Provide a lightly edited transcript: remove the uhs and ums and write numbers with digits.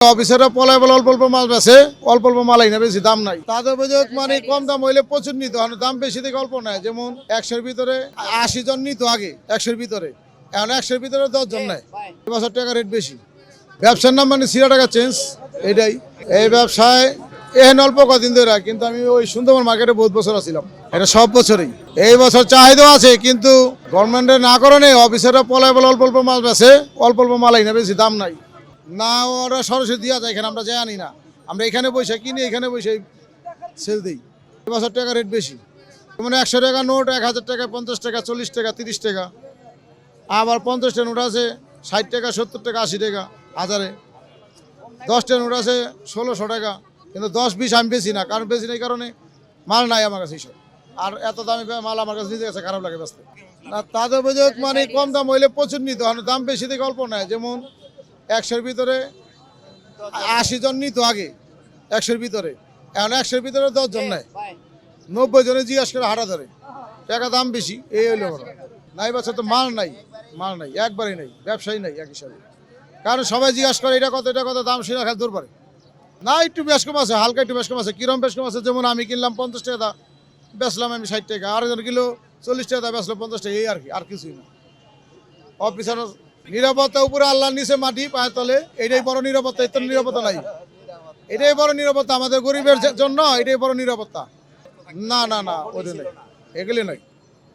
অফিসাররা পলায় বলে অল্প অল্প মাল বেছে, অল্প অল্প মালাই না, বেশি দাম নাই। তাদের অভিযোগ মানে কম দাম হইলে প্রচুর নিত, দাম বেশি থেকে অল্প নেয়। যেমন 100-র ভিতরে 80 জন নিত আগে, 100-র ভিতরে, এখন 100-র ভিতরে 10 জন নেয়। এবছর টাকা রেট বেশি। ব্যবসার নাম মানে 0 টাকা চেঞ্জ, এটাই। এই ব্যবসায় এহেন অল্প কদিন ধরে, কিন্তু আমি ওই সুন্দরবন মার্কেটে বহুত বছর ছিলাম, এটা সব বছরই। এই বছর চাহিদা আছে, কিন্তু গভর্নমেন্টের না কারণে অফিসাররা পলায় বলে অল্প অল্প মাল বেছে, অল্প অল্প মালাই না, বেশি দাম নাই। না, ওরা সরাসরি দিয়া যায়, এখানে আমরা যাই আনি না, আমরা এখানে বসে কিনি, এখানে বসে সেল দিই। এবছর টাকা রেট বেশি। যেমন 100 টাকা নোট 1000 টাকা, 50 টাকা, 40 টাকা, 30 টাকা। আবার 50 টাকা নোট আছে 60 টাকা, 70 টাকা, 80 টাকা হাজারে। 10 টাকা নোট আছে 1600 টাকা। কিন্তু 10-20 আমি বেশি না, কারণ বেশি নাই কারণে মাল নাই আমার কাছে এইসব। আর এত দামি মাল আমার কাছে নিজের কাছে খারাপ লাগে বেচতে। না, তাদের অভিযোগ মানে কম দাম হইলে প্রচুর নিত, দাম বেশি থেকে অল্প নেয়। যেমন 100-র ভিতরে 80 জন নিত আগে, 100-র ভিতরে, এখন 100-র ভিতরে 10 জন নেয়। 90 জনে জিজ্ঞাসা করে হাঁটা ধরে, টাকা দাম বেশি, এই হইলো নাই। বছর তো মাল নাই, মাল নাই, একবারই নাই, ব্যবসায়ী নাই এক হিসাবে। কারণ সবাই জিজ্ঞাসা করে এটা কত দাম, সেটা খালি দূর পারে না। একটু বেশ কম আছে, হালকা একটু বেশ কম আছে। কিরম বেশ কম আছে? যেমন আমি কিনলাম 50 টাকা, বেচলাম আমি 60 টাকা, আরেকজন কিলো 40 টাকা, বেচলাম 50 টাকা, এই আর কি, আর কিছুই না। অফিসার নিরাপত্তা উপরে আল্লাহর নিচে মাটি পায়ের তলে, এটাই বড় নিরাপত্তা। এত নিরাপত্তা নাই, এটাই বড় নিরাপত্তা আমাদের গরিবের জন্য, এটাই বড় নিরাপত্তা। না না না, ওদের নেই, এগুলি নয়।